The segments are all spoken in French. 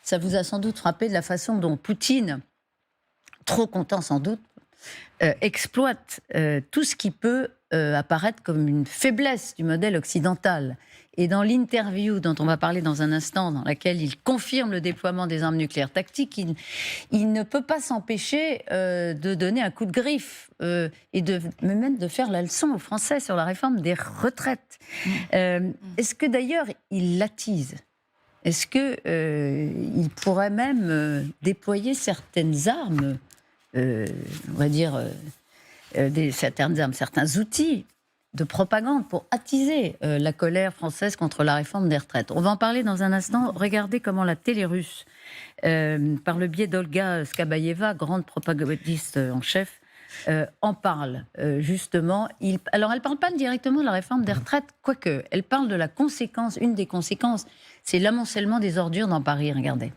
ça vous a sans doute frappé de la façon dont Poutine, trop content sans doute, exploite tout ce qui peut apparaître comme une faiblesse du modèle occidental. Et dans l'interview dont on va parler dans un instant, dans laquelle il confirme le déploiement des armes nucléaires tactiques, il ne peut pas s'empêcher de donner un coup de griffe et même de faire la leçon aux Français sur la réforme des retraites. Est-ce que d'ailleurs il l'attise ? Est-ce qu'il pourrait même déployer certaines armes, on va dire certaines armes, certains outils de propagande pour attiser la colère française contre la réforme des retraites? On va en parler dans un instant. Regardez comment la télé russe, par le biais d'Olga Skabayeva, grande propagandiste en chef, en parle justement. Alors elle ne parle pas directement de la réforme des retraites, quoique. Elle parle de la conséquence, une des conséquences, c'est l'amoncellement des ordures dans Paris, regardez.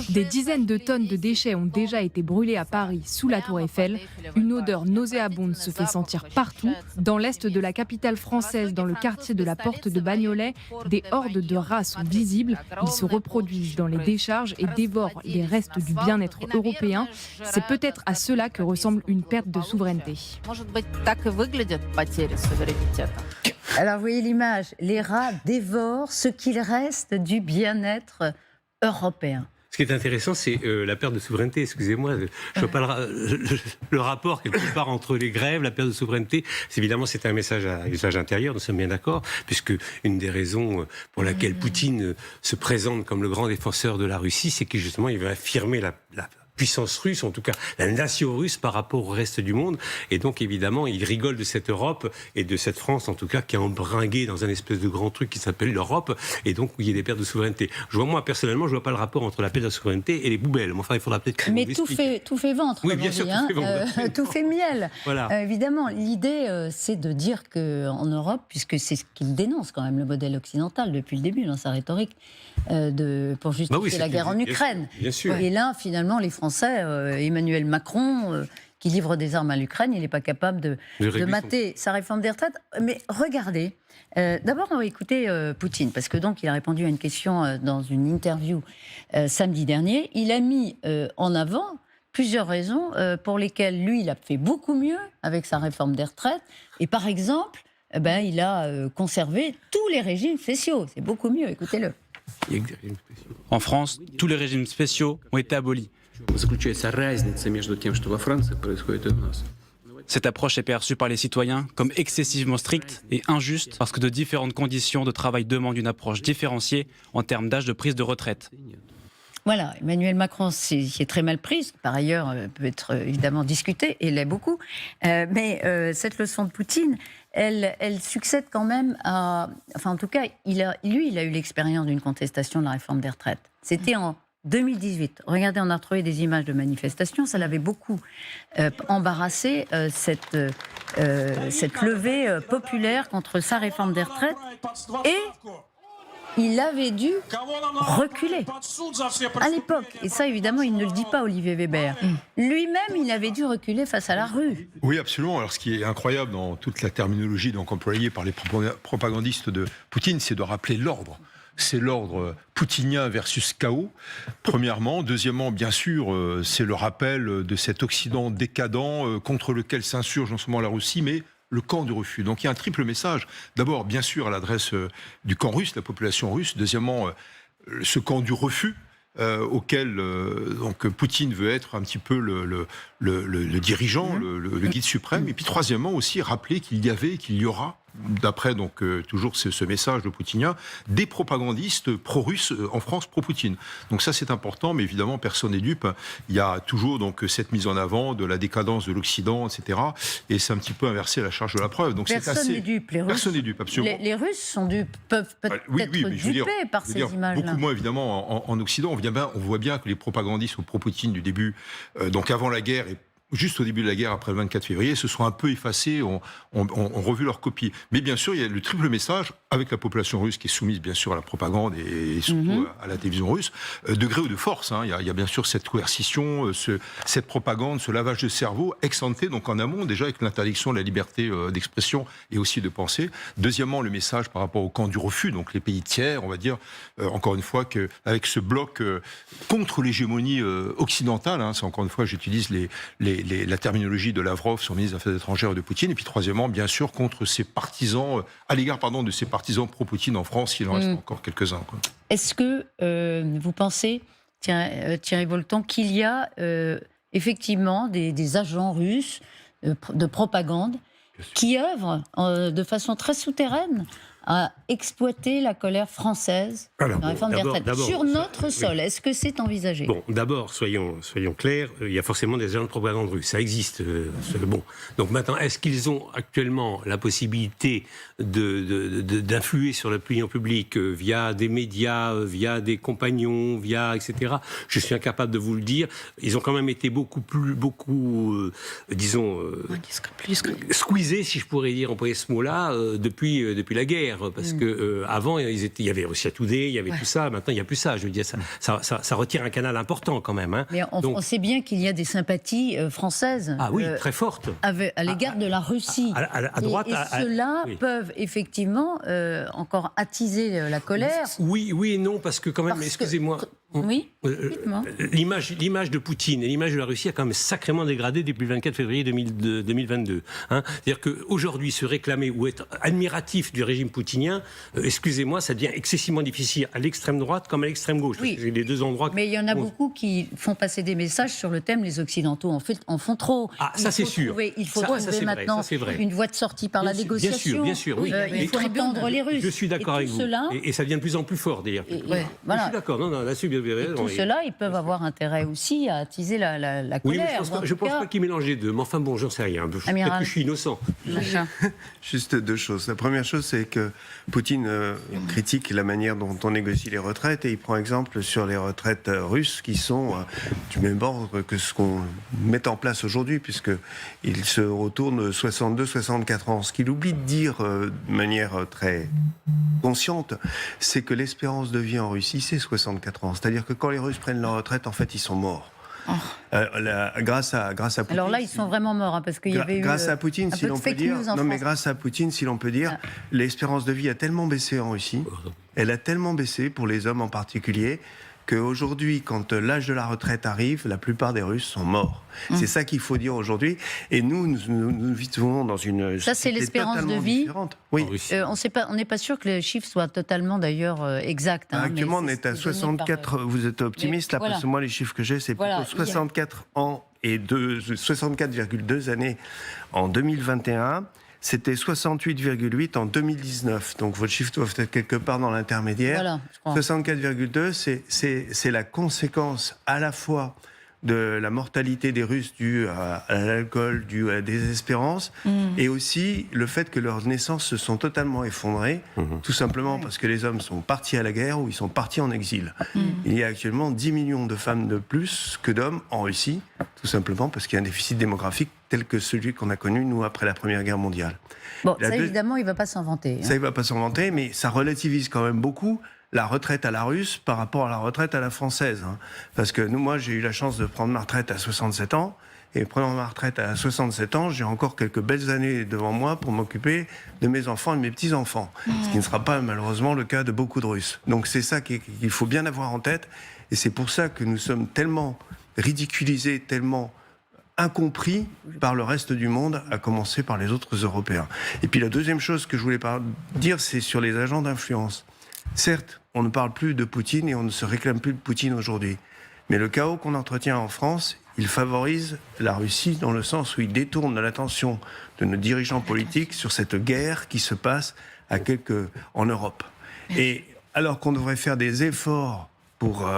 Des dizaines de tonnes de déchets ont déjà été brûlés à Paris, sous la Tour Eiffel. Une odeur nauséabonde se fait sentir partout. Dans l'est de la capitale française, dans le quartier de la Porte de Bagnolet, des hordes de rats sont visibles. Ils se reproduisent dans les décharges et dévorent les restes du bien-être européen. C'est peut-être à cela que ressemble une perte de souveraineté. Alors vous voyez l'image, les rats dévorent ce qu'il reste du bien-être européen. Ce qui est intéressant, c'est la perte de souveraineté. Excusez-moi, je vois pas le rapport quelque part entre les grèves, la perte de souveraineté. Évidemment, c'est un message à usage intérieur, nous sommes bien d'accord, puisque une des raisons pour laquelle Poutine se présente comme le grand défenseur de la Russie, c'est que justement, il veut affirmer la puissance russe, en tout cas la nation russe par rapport au reste du monde. Et donc, évidemment, il rigole de cette Europe et de cette France, en tout cas, qui est embringuée dans un espèce de grand truc qui s'appelle l'Europe, et donc où il y a des pertes de souveraineté. Moi, personnellement, je ne vois pas le rapport entre la perte de souveraineté et les poubelles. Enfin, il faudra peut-être... Mais tout fait ventre, oui, bien sûr, tout fait miel. Voilà. Évidemment, l'idée, c'est de dire qu'en Europe, puisque c'est ce qu'il dénonce quand même, le modèle occidental, depuis le début, dans sa rhétorique, pour justifier la guerre en Ukraine. Bien sûr. Et là, finalement, les Français, Emmanuel Macron, qui livre des armes à l'Ukraine, il n'est pas capable de mater sa réforme des retraites. Mais regardez, d'abord on va écouter Poutine, parce que donc il a répondu à une question dans une interview samedi dernier. Il a mis en avant plusieurs raisons pour lesquelles lui, il a fait beaucoup mieux avec sa réforme des retraites. Et par exemple, il a conservé tous les régimes spéciaux. C'est beaucoup mieux, écoutez-le. En France, tous les régimes spéciaux ont été abolis. Cette approche est perçue par les citoyens comme excessivement stricte et injuste parce que de différentes conditions de travail demandent une approche différenciée en termes d'âge de prise de retraite. Voilà, Emmanuel Macron s'y est très mal prise, par ailleurs peut être évidemment discutée, et l'est beaucoup, mais cette leçon de Poutine, elle succède quand même à... Enfin en tout cas, il a eu l'expérience d'une contestation de la réforme des retraites. C'était en 2018. Regardez, on a retrouvé des images de manifestations, ça l'avait beaucoup embarrassé, cette levée populaire contre sa réforme des retraites, et il avait dû reculer à l'époque. Et ça, évidemment, il ne le dit pas, Olivier Weber. Lui-même, il avait dû reculer face à la rue. Oui, absolument. Alors, ce qui est incroyable dans toute la terminologie donc employée par les propagandistes de Poutine, c'est de rappeler l'ordre. C'est l'ordre poutinien versus chaos, premièrement. Deuxièmement, bien sûr, c'est le rappel de cet Occident décadent contre lequel s'insurge non seulement la Russie, mais le camp du refus. Donc il y a un triple message. D'abord, bien sûr, à l'adresse du camp russe, la population russe. Deuxièmement, ce camp du refus, auquel donc Poutine veut être un petit peu le dirigeant, le guide suprême. Et puis troisièmement aussi, rappeler qu'il y avait et qu'il y aura, d'après donc toujours ce message de poutinien, des propagandistes pro-russes en France, pro-Poutine. Donc ça c'est important, mais évidemment personne n'est dupe. Il y a toujours donc cette mise en avant de la décadence de l'Occident, etc. Et c'est un petit peu inverser la charge de la preuve. Donc personne n'est dupe. Les Russes, personne n'est dupe, absolument. Les Russes sont dupes, peuvent peut-être dupés par ces images-là. Beaucoup moins évidemment en Occident. On voit bien que les propagandistes pro-Poutine du début, donc avant la guerre, et juste au début de la guerre, après le 24 février, se sont un peu effacés, ont revu leur copie. Mais bien sûr, il y a le triple message, avec la population russe qui est soumise bien sûr à la propagande et surtout à la télévision russe, de gré ou de force. Hein. Il y a bien sûr cette coercition, cette propagande, ce lavage de cerveau, ex ante, donc en amont, déjà avec l'interdiction de la liberté d'expression et aussi de penser. Deuxièmement, le message par rapport au camp du refus, donc les pays tiers, on va dire, encore une fois, qu'avec ce bloc contre l'hégémonie occidentale, hein, c'est encore une fois, j'utilise la terminologie de Lavrov, son ministre des Affaires étrangères, et de Poutine, et puis troisièmement, bien sûr, contre ses partisans, à l'égard, de ses partisans pro-Poutine en France, il en reste encore quelques-uns. Quoi. Est-ce que vous pensez, Thierry Bolton, qu'il y a effectivement des agents russes de propagande qui œuvrent de façon très souterraine à exploiter la colère française Alors, la réforme des retraites sur notre sol? Est-ce que c'est envisagé? Bon, d'abord, soyons clairs, il y a forcément des agents de propagande russes, ça existe. Bon. Donc maintenant, est-ce qu'ils ont actuellement la possibilité d'influer sur l'opinion publique via des médias, via des compagnons, etc. Je suis incapable de vous le dire. Ils ont quand même été beaucoup disons, squeezés, si je pourrais dire, employer ce mot-là, depuis la guerre. Parce que avant, il y avait Russia Today, il y avait tout ça. Maintenant, il n'y a plus ça. Je veux dire, ça retire un canal important quand même. Hein. Mais on sait bien qu'il y a des sympathies françaises. Ah oui, très fortes. À l'égard de la Russie. À droite. Et ceux-là peuvent effectivement encore attiser la colère. Oui et non, parce que quand même, excusez-moi. Oui, dites-moi. L'image de Poutine et l'image de la Russie a quand même sacrément dégradé depuis le 24 février 2022. Hein. C'est-à-dire qu'aujourd'hui, se réclamer ou être admiratif du régime poutinien, excusez-moi, ça devient excessivement difficile à l'extrême droite comme à l'extrême gauche. Oui. Parce que les deux endroits. Mais il y en a beaucoup qui font passer des messages sur le thème les Occidentaux en font trop. Ah, ça c'est sûr. Il faut trouver maintenant une voie de sortie par la négociation. Bien sûr, oui. Il faut entendre les Russes. Je suis d'accord avec vous. Et ça devient de plus en plus fort, d'ailleurs. Voilà. Je suis d'accord. Non, là-dessus, et tout cela, ils peuvent avoir intérêt aussi à attiser la colère. Oui, mais je ne pense pas qu'ils mélangent les deux. Mais enfin bon, j'en sais rien. Peut-être que je suis innocent. Juste deux choses. La première chose, c'est que Poutine critique la manière dont on négocie les retraites et il prend exemple sur les retraites russes qui sont du même ordre que ce qu'on met en place aujourd'hui, puisqu'il se retourne 62-64 ans. Ce qu'il oublie de dire de manière très consciente, c'est que l'espérance de vie en Russie, c'est 64 ans. C'est-à-dire que quand les Russes prennent leur retraite, en fait, ils sont morts. Grâce à Poutine. Alors là, ils sont vraiment morts, parce qu'il y avait grâce à Poutine, si l'on peut dire. Non, mais grâce à Poutine, si l'on peut dire, l'espérance de vie a tellement baissé en Russie, elle a tellement baissé pour les hommes en particulier, qu'aujourd'hui, quand l'âge de la retraite arrive, la plupart des Russes sont morts. C'est ça qu'il faut dire aujourd'hui. Et nous vivons dans une ça, c'est l'espérance de vie. Différente. Oui. On n'est pas sûr que les chiffres soient totalement d'ailleurs exacts. Hein, actuellement, on est à 64. Vous êtes optimiste, là, parce que moi, les chiffres que j'ai, c'est plutôt 64 ans et 64,2 années en 2021. C'était 68,8 en 2019. Donc votre chiffre doit être quelque part dans l'intermédiaire. Voilà, 64,2, c'est la conséquence à la fois de la mortalité des Russes due à l'alcool, due à la désespérance, et aussi le fait que leurs naissances se sont totalement effondrées, tout simplement parce que les hommes sont partis à la guerre ou ils sont partis en exil. Il y a actuellement 10 millions de femmes de plus que d'hommes en Russie, tout simplement parce qu'il y a un déficit démographique tel que celui qu'on a connu, nous, après la Première Guerre mondiale. Bon, ça, évidemment, il ne va pas s'en vanter. Ça, il ne va pas s'en vanter, mais ça relativise quand même beaucoup la retraite à la russe par rapport à la retraite à la française. Hein. Parce que moi, j'ai eu la chance de prendre ma retraite à 67 ans, et prenant ma retraite à 67 ans, j'ai encore quelques belles années devant moi pour m'occuper de mes enfants et de mes petits-enfants. Ce qui ne sera pas malheureusement le cas de beaucoup de Russes. Donc c'est ça qu'il faut bien avoir en tête, et c'est pour ça que nous sommes tellement ridiculisés, tellement incompris par le reste du monde, à commencer par les autres Européens. Et puis la deuxième chose que je voulais dire, c'est sur les agents d'influence. Certes, on ne parle plus de Poutine et on ne se réclame plus de Poutine aujourd'hui. Mais le chaos qu'on entretient en France, il favorise la Russie dans le sens où il détourne l'attention de nos dirigeants politiques sur cette guerre qui se passe en Europe. Et alors qu'on devrait faire des efforts pour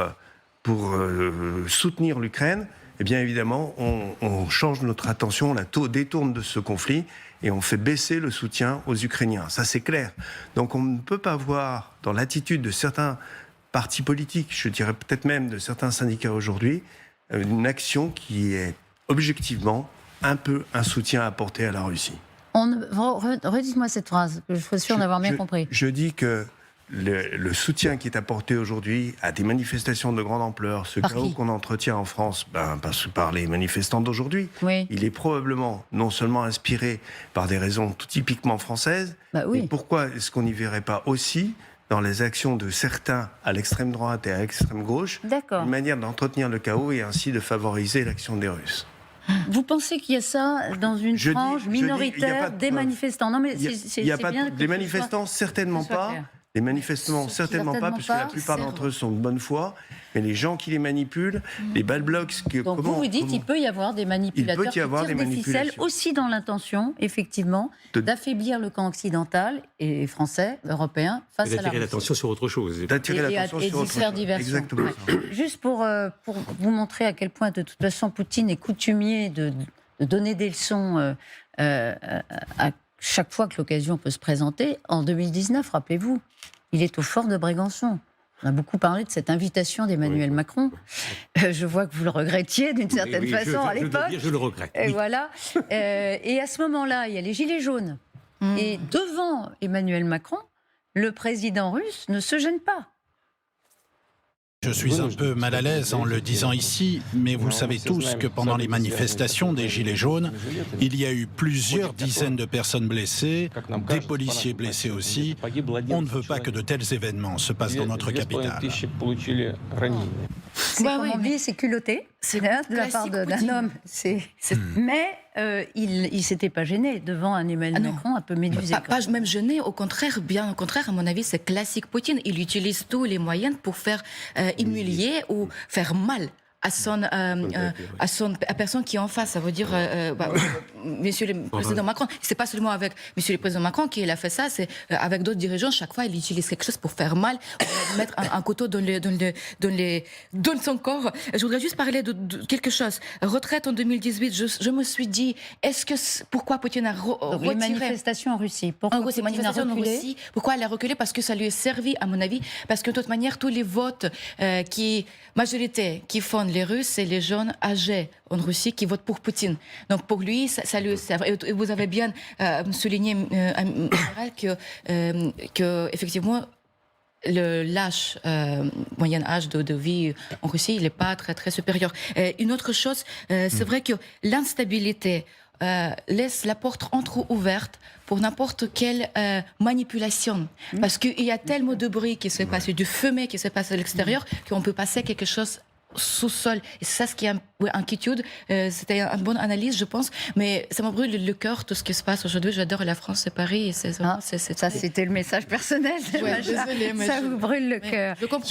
soutenir l'Ukraine, eh bien évidemment, on change notre attention, on la détourne de ce conflit et on fait baisser le soutien aux Ukrainiens. Ça, c'est clair. Donc on ne peut pas voir dans l'attitude de certains partis politiques, je dirais peut-être même de certains syndicats aujourd'hui, une action qui est objectivement un peu un soutien à apporter à la Russie. Redites-moi cette phrase, que je sois sûr d'avoir bien compris. Je dis que le soutien qui est apporté aujourd'hui à des manifestations de grande ampleur, ce chaos qu'on entretient en France, par les manifestants d'aujourd'hui, il est probablement non seulement inspiré par des raisons tout typiquement françaises, mais pourquoi est-ce qu'on n'y verrait pas aussi dans les actions de certains à l'extrême droite et à l'extrême gauche, une manière d'entretenir le chaos et ainsi de favoriser l'action des Russes? Vous pensez qu'il y a ça dans une frange minoritaire des manifestants? Non, mais il n'y a pas des manifestants, certainement pas. Les manifestants, certainement pas, puisque la plupart d'entre eux sont de bonne foi. Mais les gens qui les manipulent, les bad blocs... Donc vous dites qu'il peut y avoir des manipulateurs qui tirent des ficelles, aussi dans l'intention, effectivement, d'affaiblir le camp occidental et français, européen, face à la Russie. l'attention sur autre chose. D'attirer l'attention sur autre chose. Diversion. Exactement. Juste pour vous montrer à quel point, de toute façon, Poutine est coutumier de donner des leçons à chaque fois que l'occasion peut se présenter. En 2019, rappelez-vous, il est au fort de Brégançon. On a beaucoup parlé de cette invitation d'Emmanuel Macron. Je vois que vous le regrettiez d'une certaine façon à l'époque. Je le regrette. Et voilà. Et à ce moment-là, il y a les Gilets jaunes. Et devant Emmanuel Macron, le président russe ne se gêne pas. Je suis un peu mal à l'aise en le disant ici, mais vous savez tous que pendant les manifestations des Gilets jaunes, il y a eu plusieurs dizaines de personnes blessées, des policiers blessés aussi. On ne veut pas que de tels événements se passent dans notre capitale. C'est comme on dit, c'est culotté, de la part d'un homme. Mais il ne s'était pas gêné devant un Emmanuel Macron un peu médusé. Pas même gêné, au contraire, bien au contraire, à mon avis, c'est classique Poutine. Il utilise tous les moyens pour faire humilier ou faire mal à personne qui est en face. Ça veut dire, Monsieur le Président Macron. C'est pas seulement avec Monsieur le Président Macron qu'il a fait ça, c'est avec d'autres dirigeants. Chaque fois, il utilise quelque chose pour faire mal, mettre un couteau dans son corps. Je voudrais juste parler de quelque chose. Retraite en 2018, je me suis dit, pourquoi Poutine a retiré... Les manifestations en Russie. Pourquoi ces manifestations en Russie, pourquoi elle a reculé? Parce que ça lui a servi, à mon avis, parce que de toute manière, tous les votes majorité qui font les Russes, c'est les jeunes âgés en Russie qui votent pour Poutine. Donc pour lui, ça lui sert. Et vous avez bien souligné, que effectivement, l'âge, moyen âge de vie en Russie, il n'est pas très, très supérieur. Une autre chose, c'est vrai que l'instabilité laisse la porte entrouverte pour n'importe quelle manipulation. Parce qu'il y a tellement de bruit qui se passe, du fumée qui se passe à l'extérieur, qu'on peut passer quelque chose sous-sol. Et c'est ça ce qui est inquiétude. C'était une bonne analyse, je pense. Mais ça me brûle le cœur, tout ce qui se passe aujourd'hui. J'adore la France et Paris. Et ça, c'était le message personnel. Ouais, désolée, mais ça vous brûle le cœur. Je comprends.